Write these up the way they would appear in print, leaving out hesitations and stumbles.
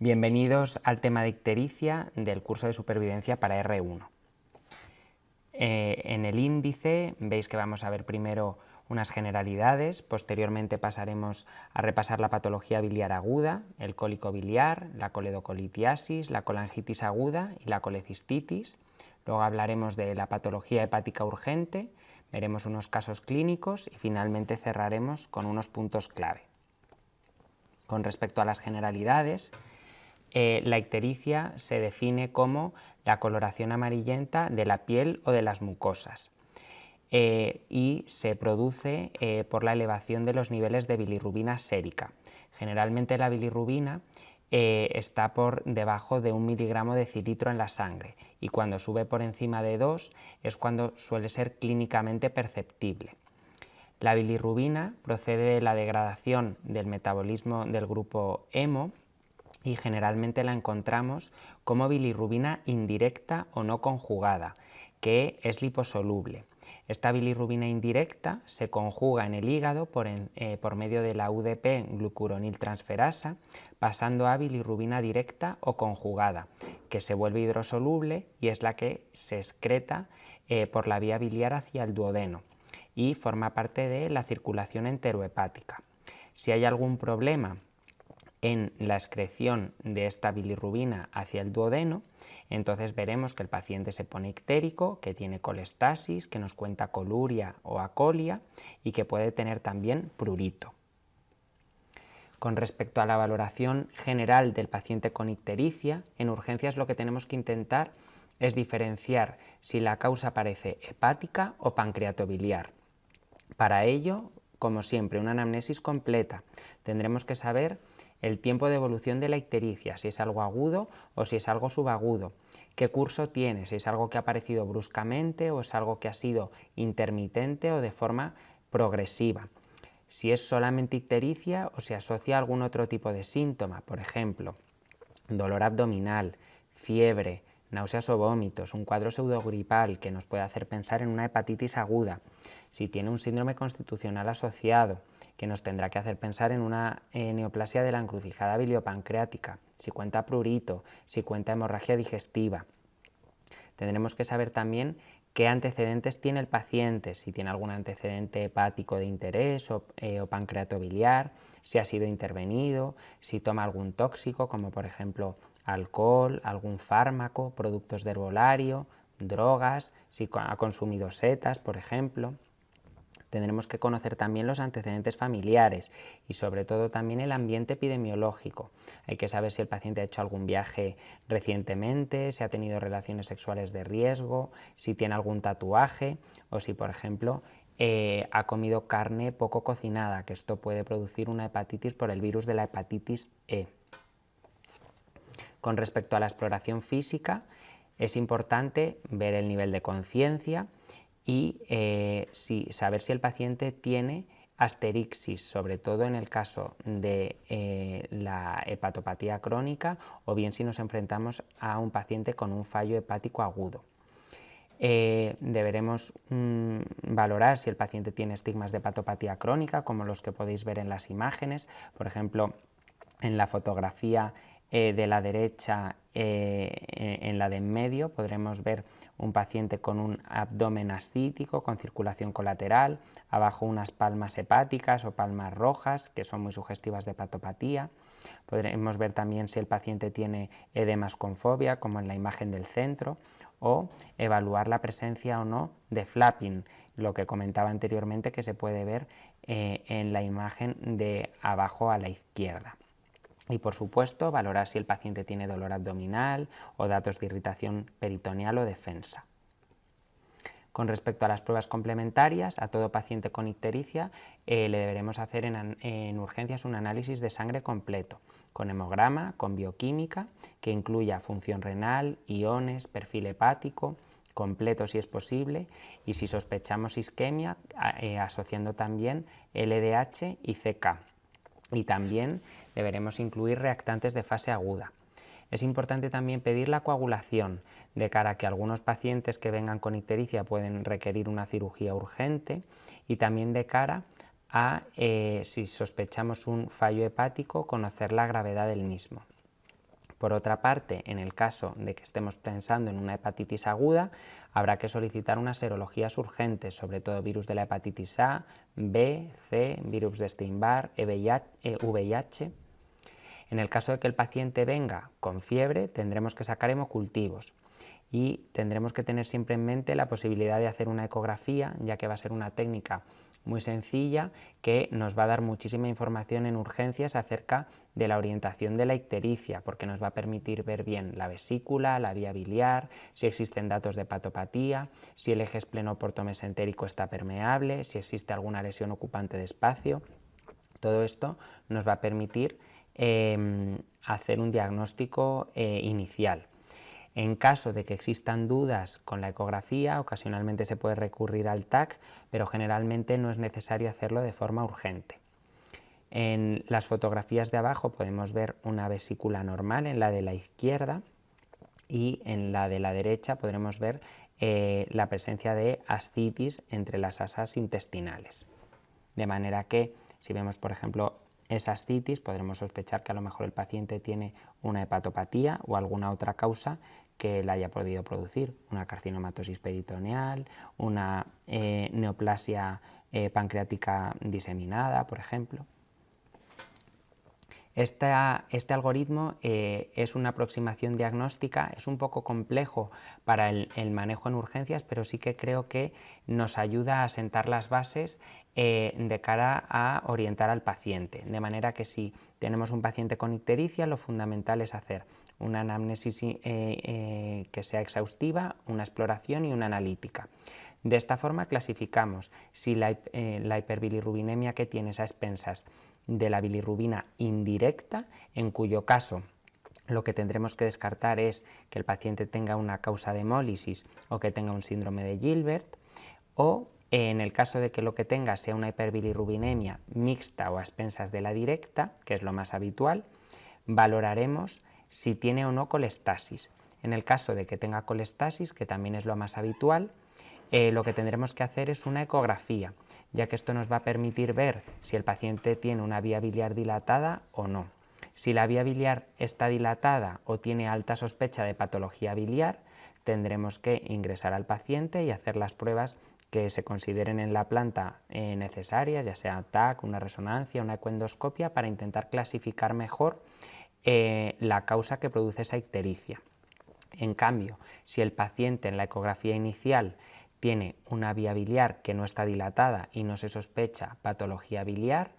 Bienvenidos al tema de ictericia del curso de supervivencia para R1. En el índice veis que vamos a ver primero unas generalidades, posteriormente pasaremos a repasar la patología biliar aguda, el cólico biliar, la coledocolitiasis, la colangitis aguda y la colecistitis. Luego hablaremos de la patología hepática urgente, veremos unos casos clínicos y finalmente cerraremos con unos puntos clave. Con respecto a las generalidades, la ictericia se define como la coloración amarillenta de la piel o de las mucosas y se produce por la elevación de los niveles de bilirrubina sérica. Generalmente la bilirrubina está por debajo de 1 miligramo de decilitro en la sangre y cuando sube por encima de 2 es cuando suele ser clínicamente perceptible. La bilirrubina procede de la degradación del metabolismo del grupo hemo y generalmente la encontramos como bilirrubina indirecta o no conjugada, que es liposoluble. Esta bilirrubina indirecta se conjuga en el hígado por medio de la UDP-glucuroniltransferasa, pasando a bilirrubina directa o conjugada, que se vuelve hidrosoluble y es la que se excreta por la vía biliar hacia el duodeno y forma parte de la circulación enterohepática. Si hay algún problema en la excreción de esta bilirrubina hacia el duodeno, entonces veremos que el paciente se pone ictérico, que tiene colestasis, que nos cuenta coluria o acolia y que puede tener también prurito. Con respecto a la valoración general del paciente con ictericia, en urgencias lo que tenemos que intentar es diferenciar si la causa parece hepática o pancreatobiliar. Para ello, como siempre, una anamnesis completa. Tendremos que saber el tiempo de evolución de la ictericia, si es algo agudo o si es algo subagudo, qué curso tiene, si es algo que ha aparecido bruscamente o es algo que ha sido intermitente o de forma progresiva, si es solamente ictericia o se asocia a algún otro tipo de síntoma, por ejemplo, dolor abdominal, fiebre, náuseas o vómitos, un cuadro pseudogripal que nos puede hacer pensar en una hepatitis aguda, si tiene un síndrome constitucional asociado, que nos tendrá que hacer pensar en una neoplasia de la encrucijada biliopancreática, si cuenta prurito, si cuenta hemorragia digestiva. Tendremos que saber también qué antecedentes tiene el paciente, si tiene algún antecedente hepático de interés o pancreatobiliar, si ha sido intervenido, si toma algún tóxico como por ejemplo alcohol, algún fármaco, productos de herbolario, drogas, si ha consumido setas por ejemplo. Tendremos que conocer también los antecedentes familiares y sobre todo también el ambiente epidemiológico. Hay que saber si el paciente ha hecho algún viaje recientemente, si ha tenido relaciones sexuales de riesgo, si tiene algún tatuaje o si por ejemplo ha comido carne poco cocinada, que esto puede producir una hepatitis por el virus de la hepatitis E. Con respecto a la exploración física, es importante ver el nivel de conciencia y saber si el paciente tiene asterixis, sobre todo en el caso de la hepatopatía crónica o bien si nos enfrentamos a un paciente con un fallo hepático agudo. Deberemos valorar si el paciente tiene estigmas de hepatopatía crónica, como los que podéis ver en las imágenes, por ejemplo, en la fotografía de la derecha, en la de en medio, podremos ver un paciente con un abdomen ascítico, con circulación colateral, abajo unas palmas hepáticas o palmas rojas, que son muy sugestivas de hepatopatía. Podremos ver también si el paciente tiene edemas con fobia, como en la imagen del centro, o evaluar la presencia o no de flapping, lo que comentaba anteriormente que se puede ver en la imagen de abajo a la izquierda. Y por supuesto valorar si el paciente tiene dolor abdominal o datos de irritación peritoneal o defensa. Con respecto a las pruebas complementarias, a todo paciente con ictericia le deberemos hacer en urgencias un análisis de sangre completo, con hemograma, con bioquímica, que incluya función renal, iones, perfil hepático, completo si es posible, y si sospechamos isquemia, asociando también LDH y CK. Y también deberemos incluir reactantes de fase aguda. Es importante también pedir la coagulación, de cara a que algunos pacientes que vengan con ictericia pueden requerir una cirugía urgente y también de cara a, si sospechamos un fallo hepático, conocer la gravedad del mismo. Por otra parte, en el caso de que estemos pensando en una hepatitis aguda, habrá que solicitar unas serologías urgentes, sobre todo virus de la hepatitis A, B, C, virus de Epstein-Barr, VIH. En el caso de que el paciente venga con fiebre, tendremos que sacar hemocultivos y tendremos que tener siempre en mente la posibilidad de hacer una ecografía, ya que va a ser una técnica muy sencilla que nos va a dar muchísima información en urgencias acerca de la orientación de la ictericia, porque nos va a permitir ver bien la vesícula, la vía biliar, si existen datos de hepatopatía, si el eje esplenoportomesentérico está permeable, si existe alguna lesión ocupante de espacio. Todo esto nos va a permitir hacer un diagnóstico inicial. En caso de que existan dudas con la ecografía, ocasionalmente se puede recurrir al TAC, pero generalmente no es necesario hacerlo de forma urgente. En las fotografías de abajo podemos ver una vesícula normal en la de la izquierda y en la de la derecha podremos ver la presencia de ascitis entre las asas intestinales. De manera que si vemos, por ejemplo, esa ascitis, podremos sospechar que a lo mejor el paciente tiene una hepatopatía o alguna otra causa que la haya podido producir, una carcinomatosis peritoneal, una neoplasia pancreática diseminada, por ejemplo. Este algoritmo es una aproximación diagnóstica, es un poco complejo para el manejo en urgencias, pero sí que creo que nos ayuda a sentar las bases de cara a orientar al paciente. De manera que si tenemos un paciente con ictericia, lo fundamental es hacer una anamnesis que sea exhaustiva, una exploración y una analítica. De esta forma clasificamos si la hiperbilirrubinemia que tienes a expensas de la bilirrubina indirecta, en cuyo caso lo que tendremos que descartar es que el paciente tenga una causa de hemólisis o que tenga un síndrome de Gilbert, o en el caso de que lo que tenga sea una hiperbilirrubinemia mixta o a expensas de la directa, que es lo más habitual, valoraremos si tiene o no colestasis. En el caso de que tenga colestasis, que también es lo más habitual, lo que tendremos que hacer es una ecografía, ya que esto nos va a permitir ver si el paciente tiene una vía biliar dilatada o no. Si la vía biliar está dilatada o tiene alta sospecha de patología biliar, tendremos que ingresar al paciente y hacer las pruebas que se consideren en la planta necesarias, ya sea TAC, una resonancia, una ecoendoscopia, para intentar clasificar mejor la causa que produce esa ictericia. En cambio, si el paciente en la ecografía inicial tiene una vía biliar que no está dilatada y no se sospecha patología biliar,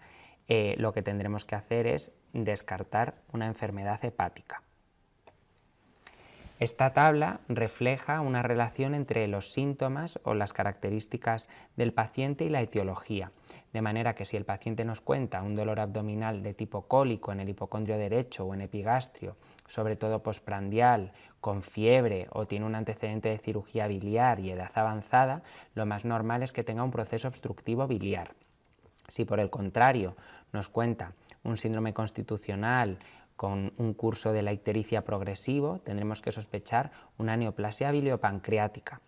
lo que tendremos que hacer es descartar una enfermedad hepática. Esta tabla refleja una relación entre los síntomas o las características del paciente y la etiología, de manera que si el paciente nos cuenta un dolor abdominal de tipo cólico en el hipocondrio derecho o en epigastrio, sobre todo postprandial, con fiebre o tiene un antecedente de cirugía biliar y edad avanzada, lo más normal es que tenga un proceso obstructivo biliar. Si por el contrario nos cuenta un síndrome constitucional con un curso de la ictericia progresivo, tendremos que sospechar una neoplasia biliopancreática.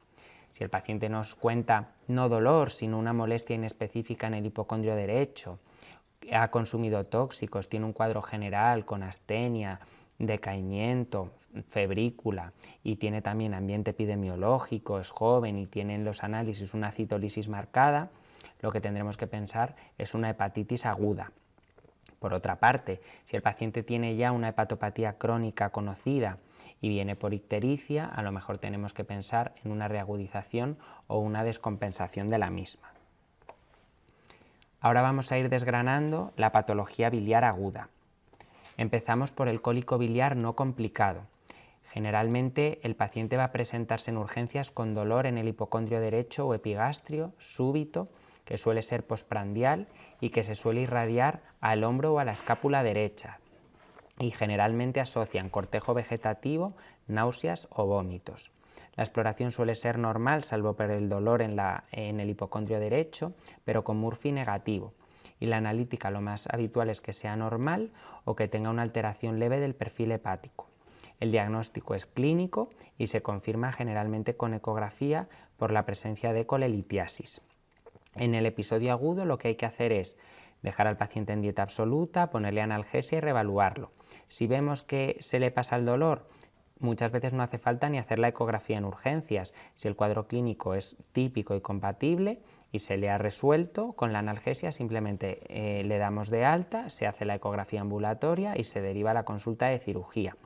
Si el paciente nos cuenta no dolor, sino una molestia inespecífica en el hipocondrio derecho, ha consumido tóxicos, tiene un cuadro general con astenia, decaimiento, febrícula y tiene también ambiente epidemiológico, es joven y tiene en los análisis una citólisis marcada, lo que tendremos que pensar es una hepatitis aguda. Por otra parte, si el paciente tiene ya una hepatopatía crónica conocida y viene por ictericia, a lo mejor tenemos que pensar en una reagudización o una descompensación de la misma. Ahora vamos a ir desgranando la patología biliar aguda. Empezamos por el cólico biliar no complicado. Generalmente el paciente va a presentarse en urgencias con dolor en el hipocondrio derecho o epigastrio súbito, que suele ser postprandial y que se suele irradiar al hombro o a la escápula derecha, y generalmente asocian cortejo vegetativo, náuseas o vómitos. La exploración suele ser normal, salvo por el dolor en el hipocondrio derecho, pero con Murphy negativo. Y la analítica lo más habitual es que sea normal o que tenga una alteración leve del perfil hepático. El diagnóstico es clínico y se confirma generalmente con ecografía por la presencia de colelitiasis. En el episodio agudo lo que hay que hacer es dejar al paciente en dieta absoluta, ponerle analgesia y reevaluarlo. Si vemos que se le pasa el dolor, muchas veces no hace falta ni hacer la ecografía en urgencias. Si el cuadro clínico es típico y compatible y se le ha resuelto con la analgesia, simplemente le damos de alta, se hace la ecografía ambulatoria y se deriva a la consulta de cirugía.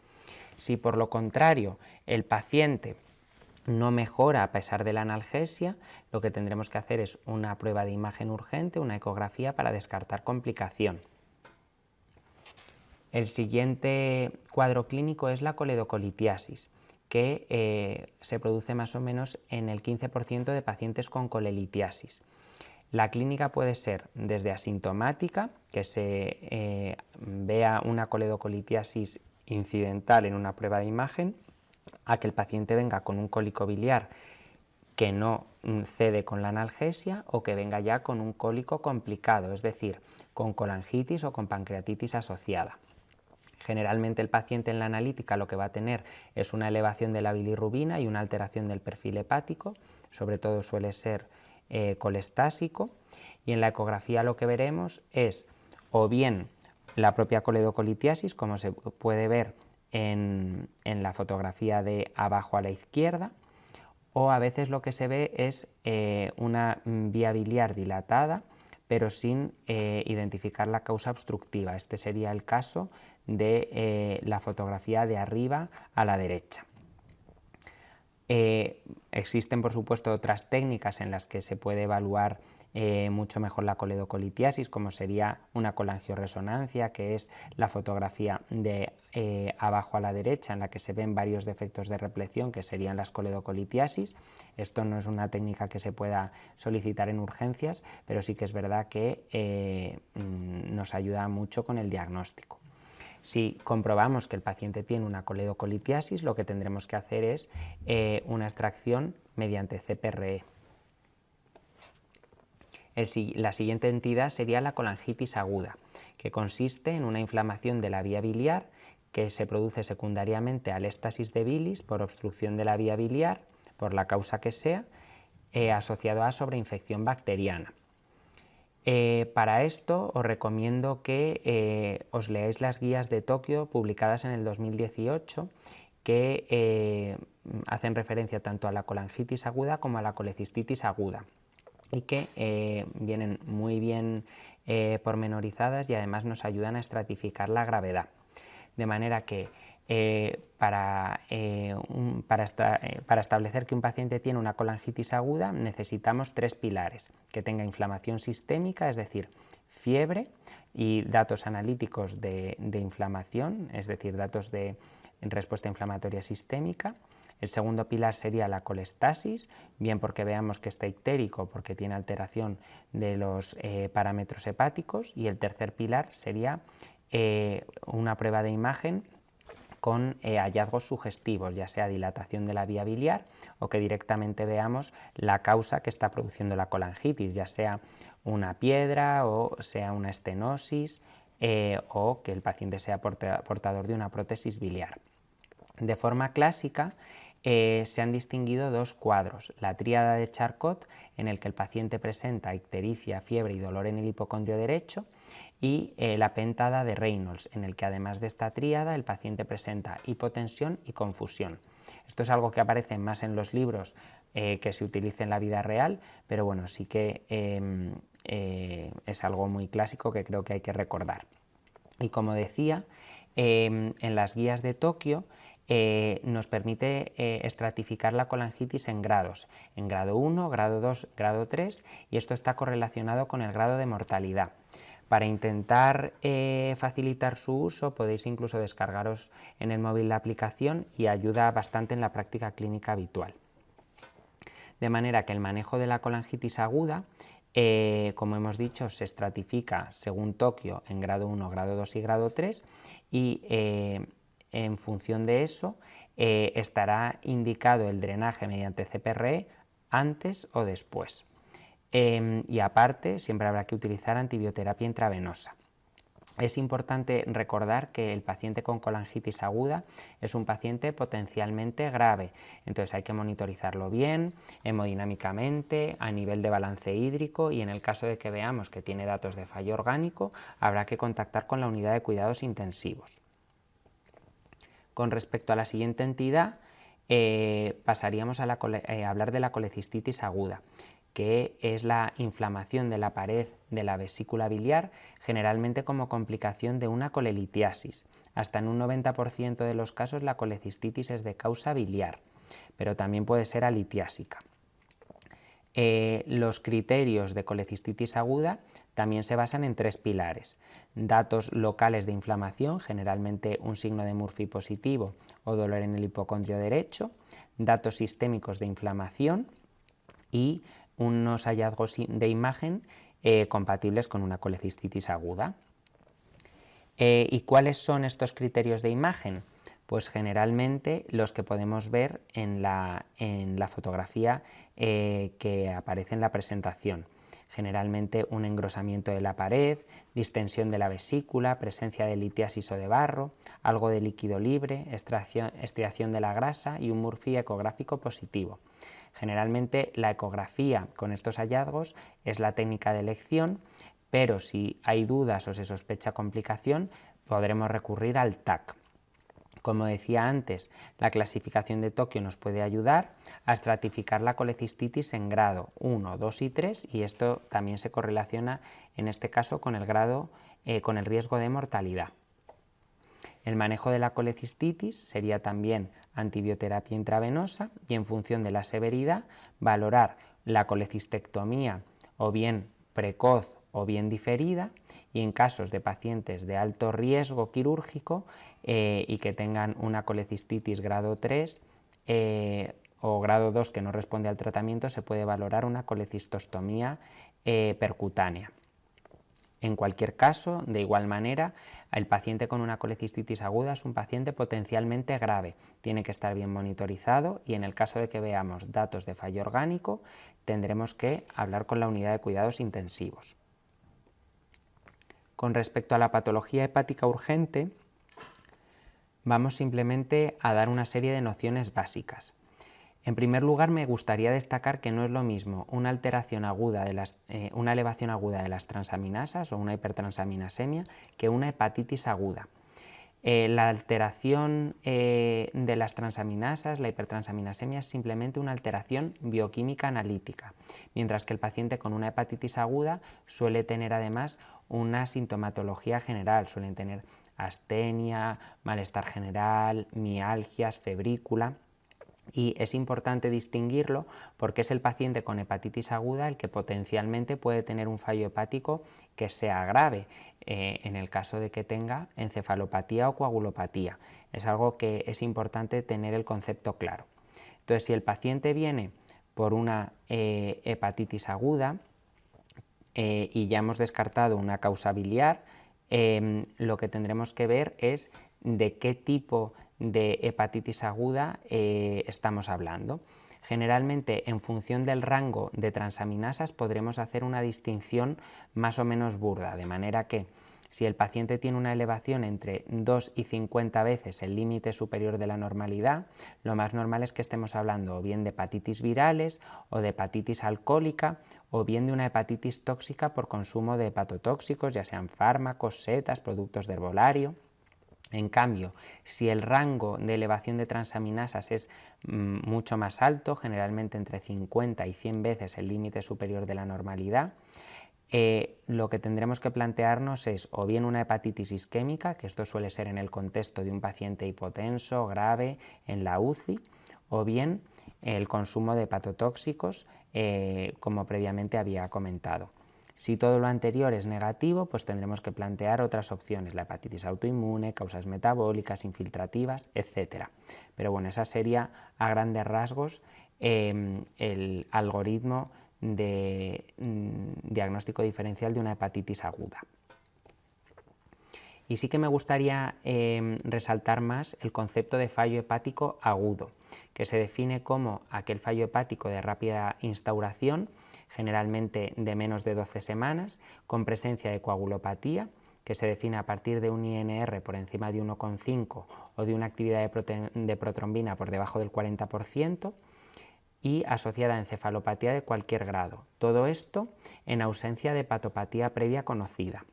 Si por lo contrario el paciente no mejora a pesar de la analgesia, lo que tendremos que hacer es una prueba de imagen urgente, una ecografía para descartar complicación. El siguiente cuadro clínico es la coledocolitiasis, que se produce más o menos en el 15% de pacientes con colelitiasis. La clínica puede ser desde asintomática, que se vea una coledocolitiasis incidental en una prueba de imagen, a que el paciente venga con un cólico biliar que no cede con la analgesia o que venga ya con un cólico complicado, es decir, con colangitis o con pancreatitis asociada. Generalmente el paciente en la analítica lo que va a tener es una elevación de la bilirrubina y una alteración del perfil hepático, sobre todo suele ser colestásico, y en la ecografía lo que veremos es o bien la propia coledocolitiasis, como se puede ver en la fotografía de abajo a la izquierda, o a veces lo que se ve es una vía biliar dilatada, pero sin identificar la causa obstructiva. Este sería el caso de la fotografía de arriba a la derecha. Existen, por supuesto, otras técnicas en las que se puede evaluar mucho mejor la coledocolitiasis, como sería una colangioresonancia, que es la fotografía de abajo a la derecha, en la que se ven varios defectos de repleción, que serían las coledocolitiasis. Esto no es una técnica que se pueda solicitar en urgencias, pero sí que es verdad que nos ayuda mucho con el diagnóstico. Si comprobamos que el paciente tiene una coledocolitiasis, lo que tendremos que hacer es una extracción mediante CPRE. La siguiente entidad sería la colangitis aguda, que consiste en una inflamación de la vía biliar que se produce secundariamente al éstasis de bilis por obstrucción de la vía biliar, por la causa que sea, asociado a sobreinfección bacteriana. Para esto os recomiendo que os leáis las guías de Tokio publicadas en el 2018 que hacen referencia tanto a la colangitis aguda como a la colecistitis aguda y que vienen muy bien pormenorizadas y además nos ayudan a estratificar la gravedad. De manera que para establecer que un paciente tiene una colangitis aguda necesitamos tres pilares: que tenga inflamación sistémica, es decir, fiebre y datos analíticos de inflamación, es decir, datos de respuesta inflamatoria sistémica. El segundo pilar sería la colestasis, bien porque veamos que está ictérico, porque tiene alteración de los parámetros hepáticos, y el tercer pilar sería una prueba de imagen con hallazgos sugestivos, ya sea dilatación de la vía biliar o que directamente veamos la causa que está produciendo la colangitis, ya sea una piedra o sea una estenosis o que el paciente sea portador de una prótesis biliar. De forma clásica se han distinguido dos cuadros: la tríada de Charcot, en el que el paciente presenta ictericia, fiebre y dolor en el hipocondrio derecho, y la pentada de Reynolds, en el que además de esta tríada el paciente presenta hipotensión y confusión. Esto es algo que aparece más en los libros que se utiliza en la vida real, pero bueno, sí que es algo muy clásico que creo que hay que recordar. Y como decía, en las guías de Tokio nos permite estratificar la colangitis en grados, en grado 1, grado 2, grado 3, y esto está correlacionado con el grado de mortalidad. Para intentar facilitar su uso podéis incluso descargaros en el móvil la aplicación y ayuda bastante en la práctica clínica habitual. De manera que el manejo de la colangitis aguda, como hemos dicho, se estratifica según Tokio en grado 1, grado 2 y grado 3, y en función de eso estará indicado el drenaje mediante CPRE antes o después. Y aparte siempre habrá que utilizar antibioterapia intravenosa. Es importante recordar que el paciente con colangitis aguda es un paciente potencialmente grave, entonces hay que monitorizarlo bien, hemodinámicamente, a nivel de balance hídrico, y en el caso de que veamos que tiene datos de fallo orgánico, habrá que contactar con la unidad de cuidados intensivos. Con respecto a la siguiente entidad, pasaríamos a hablar de la colecistitis aguda, que es la inflamación de la pared de la vesícula biliar, generalmente como complicación de una colelitiasis. Hasta en un 90% de los casos la colecistitis es de causa biliar, pero también puede ser alitiásica. Los criterios de colecistitis aguda también se basan en 3 pilares: datos locales de inflamación, generalmente un signo de Murphy positivo o dolor en el hipocondrio derecho, datos sistémicos de inflamación y unos hallazgos de imagen compatibles con una colecistitis aguda. ¿Y cuáles son estos criterios de imagen? Pues generalmente los que podemos ver en la fotografía que aparece en la presentación. Generalmente un engrosamiento de la pared, distensión de la vesícula, presencia de litiasis o de barro, algo de líquido libre, estriación de la grasa y un Murphy ecográfico positivo. Generalmente la ecografía con estos hallazgos es la técnica de elección, pero si hay dudas o se sospecha complicación, podremos recurrir al TAC. Como decía antes, la clasificación de Tokio nos puede ayudar a estratificar la colecistitis en grado 1, 2 y 3, y esto también se correlaciona en este caso con el riesgo de mortalidad. El manejo de la colecistitis sería también antibioterapia intravenosa y, en función de la severidad, valorar la colecistectomía o bien precoz o bien diferida, y en casos de pacientes de alto riesgo quirúrgico y que tengan una colecistitis grado 3 o grado 2 que no responde al tratamiento, se puede valorar una colecistostomía percutánea. En cualquier caso, de igual manera, el paciente con una colecistitis aguda es un paciente potencialmente grave, tiene que estar bien monitorizado, y en el caso de que veamos datos de fallo orgánico, tendremos que hablar con la unidad de cuidados intensivos. Con respecto a la patología hepática urgente, vamos simplemente a dar una serie de nociones básicas. En primer lugar, me gustaría destacar que no es lo mismo una elevación aguda de las transaminasas o una hipertransaminasemia que una hepatitis aguda. La alteración de las transaminasas, la hipertransaminasemia, es simplemente una alteración bioquímica analítica, mientras que el paciente con una hepatitis aguda suele tener además una sintomatología general, suelen tener astenia, malestar general, mialgias, febrícula. Y es importante distinguirlo porque es el paciente con hepatitis aguda el que potencialmente puede tener un fallo hepático que sea grave, en el caso de que tenga encefalopatía o coagulopatía. Es algo que es importante tener el concepto claro. Entonces, si el paciente viene por una hepatitis aguda y ya hemos descartado una causa biliar, lo que tendremos que ver es de qué tipo de hepatitis aguda estamos hablando. Generalmente, en función del rango de transaminasas, podremos hacer una distinción más o menos burda, de manera que si el paciente tiene una elevación entre 2 y 50 veces el límite superior de la normalidad, lo más normal es que estemos hablando o bien de hepatitis virales o de hepatitis alcohólica o bien de una hepatitis tóxica por consumo de hepatotóxicos, ya sean fármacos, setas, productos de herbolario. En cambio, si el rango de elevación de transaminasas es mucho más alto, generalmente entre 50 y 100 veces el límite superior de la normalidad, lo que tendremos que plantearnos es o bien una hepatitis isquémica, que esto suele ser en el contexto de un paciente hipotenso, grave, en la UCI, o bien el consumo de hepatotóxicos, como previamente había comentado. Si todo lo anterior es negativo, pues tendremos que plantear otras opciones, la hepatitis autoinmune, causas metabólicas, infiltrativas, etc. Pero bueno, esa sería a grandes rasgos el algoritmo de diagnóstico diferencial de una hepatitis aguda. Y sí que me gustaría resaltar más el concepto de fallo hepático agudo, que se define como aquel fallo hepático de rápida instauración, generalmente de menos de 12 semanas, con presencia de coagulopatía que se define a partir de un INR por encima de 1,5 o de una actividad de protrombina por debajo del 40%, y asociada a encefalopatía de cualquier grado. Todo esto en ausencia de hepatopatía previa conocida.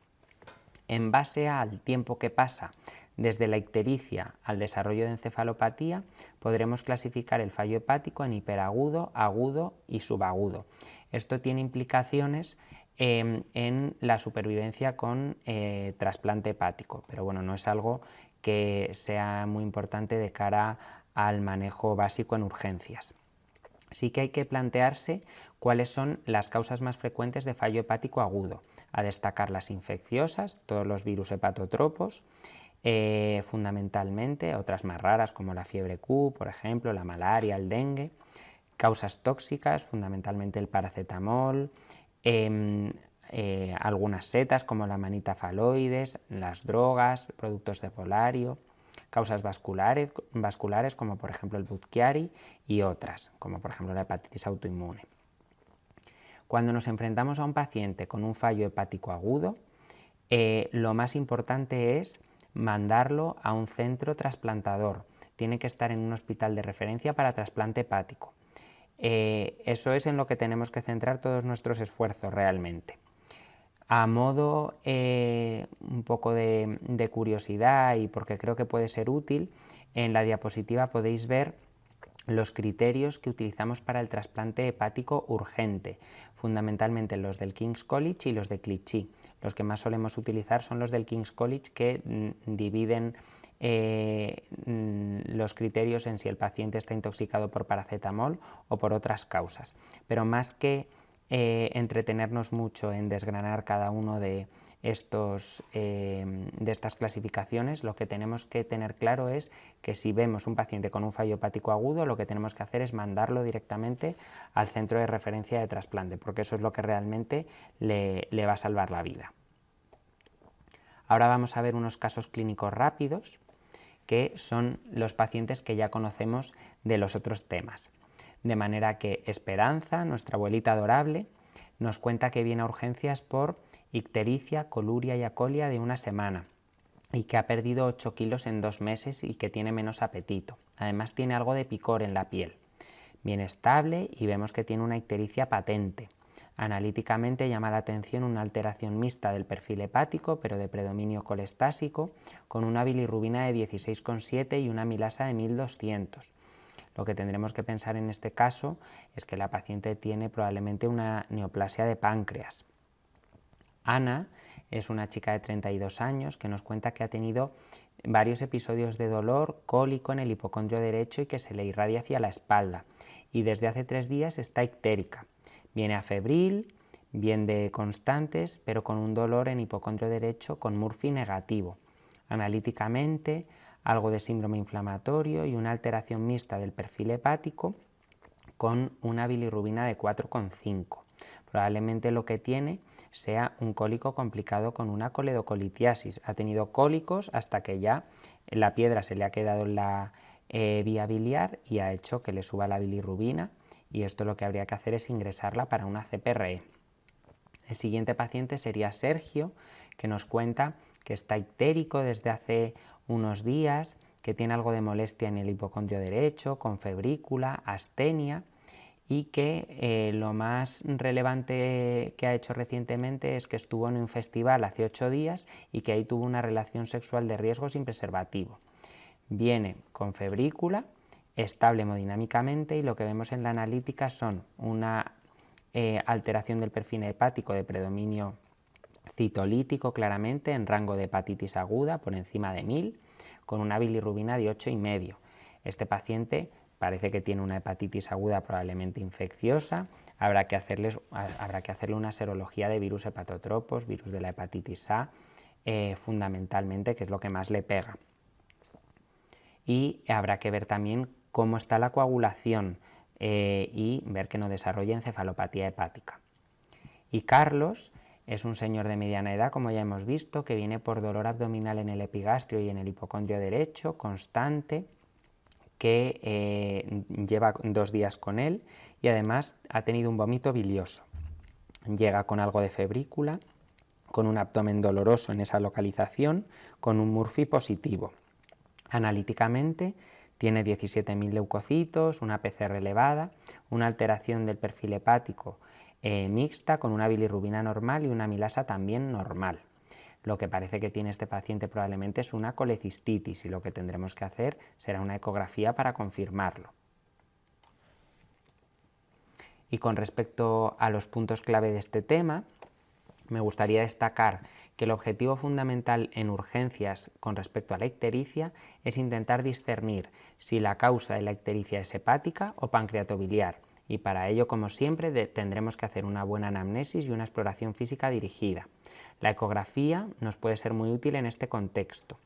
En base al tiempo que pasa desde la ictericia al desarrollo de encefalopatía, podremos clasificar el fallo hepático en hiperagudo, agudo y subagudo. Esto tiene implicaciones en la supervivencia con trasplante hepático, pero bueno, no es algo que sea muy importante de cara al manejo básico en urgencias. Sí que hay que plantearse cuáles son las causas más frecuentes de fallo hepático agudo, a destacar las infecciosas, todos los virus hepatotropos, fundamentalmente, otras más raras como la fiebre Q, por ejemplo, la malaria, el dengue, causas tóxicas, fundamentalmente el paracetamol, algunas setas como la manita faloides, las drogas, productos de polario, causas vasculares como por ejemplo el Budd-Chiari y otras, como por ejemplo la hepatitis autoinmune. Cuando nos enfrentamos a un paciente con un fallo hepático agudo, lo más importante es mandarlo a un centro trasplantador. Tiene que estar en un hospital de referencia para trasplante hepático. Eso es en lo que tenemos que centrar todos nuestros esfuerzos realmente. A modo un poco de curiosidad y porque creo que puede ser útil, en la diapositiva podéis ver los criterios que utilizamos para el trasplante hepático urgente, fundamentalmente los del King's College y los de Clichy. Los que más solemos utilizar son los del King's College, que dividen los criterios en si el paciente está intoxicado por paracetamol o por otras causas. Pero más que entretenernos mucho en desgranar cada uno de estas clasificaciones, lo que tenemos que tener claro es que si vemos un paciente con un fallo hepático agudo, lo que tenemos que hacer es mandarlo directamente al centro de referencia de trasplante, porque eso es lo que realmente le va a salvar la vida. Ahora vamos a ver unos casos clínicos rápidos, que son los pacientes que ya conocemos de los otros temas. De manera que Esperanza, nuestra abuelita adorable, nos cuenta que viene a urgencias por ictericia, coluria y acolia de una semana y que ha perdido 8 kilos en 2 meses y que tiene menos apetito. Además tiene algo de picor en la piel. Viene estable y vemos que tiene una ictericia patente. Analíticamente llama la atención una alteración mixta del perfil hepático, pero de predominio colestásico, con una bilirrubina de 16,7 y una amilasa de 1200. Lo que tendremos que pensar en este caso es que la paciente tiene probablemente una neoplasia de páncreas. Ana es una chica de 32 años que nos cuenta que ha tenido varios episodios de dolor cólico en el hipocondrio derecho y que se le irradia hacia la espalda, y desde hace 3 días está ictérica. Viene afebril, bien de constantes, pero con un dolor en hipocondrio derecho con Murphy negativo. Analíticamente, algo de síndrome inflamatorio y una alteración mixta del perfil hepático con una bilirrubina de 4,5. Probablemente lo que tiene sea un cólico complicado con una coledocolitiasis. Ha tenido cólicos hasta que ya la piedra se le ha quedado en la vía biliar y ha hecho que le suba la bilirrubina, y esto lo que habría que hacer es ingresarla para una CPRE. El siguiente paciente sería Sergio, que nos cuenta que está ictérico desde hace unos días, que tiene algo de molestia en el hipocondrio derecho, con febrícula, astenia, y que lo más relevante que ha hecho recientemente es que estuvo en un festival hace 8 días y que ahí tuvo una relación sexual de riesgo sin preservativo. Viene con febrícula, estable hemodinámicamente, y lo que vemos en la analítica son una alteración del perfil hepático de predominio citolítico claramente en rango de hepatitis aguda por encima de 1000, con una bilirrubina de 8,5. Este paciente parece que tiene una hepatitis aguda probablemente infecciosa. Habrá que hacerle una serología de virus hepatotropos, virus de la hepatitis A, fundamentalmente, que es lo que más le pega. Y habrá que ver también cómo está la coagulación y ver que no desarrolla encefalopatía hepática. Y Carlos es un señor de mediana edad, como ya hemos visto, que viene por dolor abdominal en el epigastrio y en el hipocondrio derecho, constante, que lleva 2 días con él y además ha tenido un vómito bilioso. Llega con algo de febrícula, con un abdomen doloroso en esa localización, con un Murphy positivo. Analíticamente tiene 17.000 leucocitos, una PCR elevada, una alteración del perfil hepático mixta con una bilirrubina normal y una amilasa también normal. Lo que parece que tiene este paciente probablemente es una colecistitis y lo que tendremos que hacer será una ecografía para confirmarlo. Y con respecto a los puntos clave de este tema, me gustaría destacar que el objetivo fundamental en urgencias con respecto a la ictericia es intentar discernir si la causa de la ictericia es hepática o pancreatobiliar, y para ello, como siempre, tendremos que hacer una buena anamnesis y una exploración física dirigida. La ecografía nos puede ser muy útil en este contexto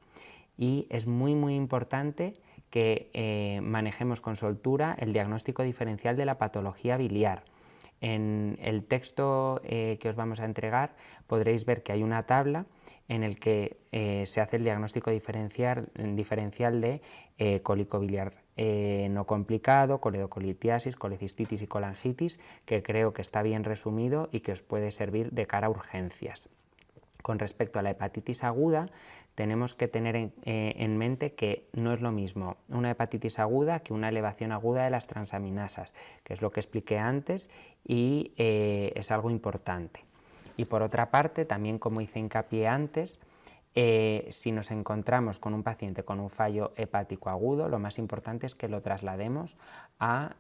y es muy importante que manejemos con soltura el diagnóstico diferencial de la patología biliar. En el texto que os vamos a entregar podréis ver que hay una tabla en el que se hace el diagnóstico diferencial de cólico biliar no complicado, coledocolitiasis, colecistitis y colangitis, que creo que está bien resumido y que os puede servir de cara a urgencias. Con respecto a la hepatitis aguda, tenemos que tener en mente que no es lo mismo una hepatitis aguda que una elevación aguda de las transaminasas, que es lo que expliqué antes y es algo importante. Y por otra parte, también como hice hincapié antes, si nos encontramos con un paciente con un fallo hepático agudo, lo más importante es que lo traslademos a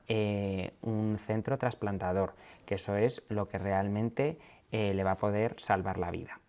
un centro trasplantador, que eso es lo que realmente le va a poder salvar la vida.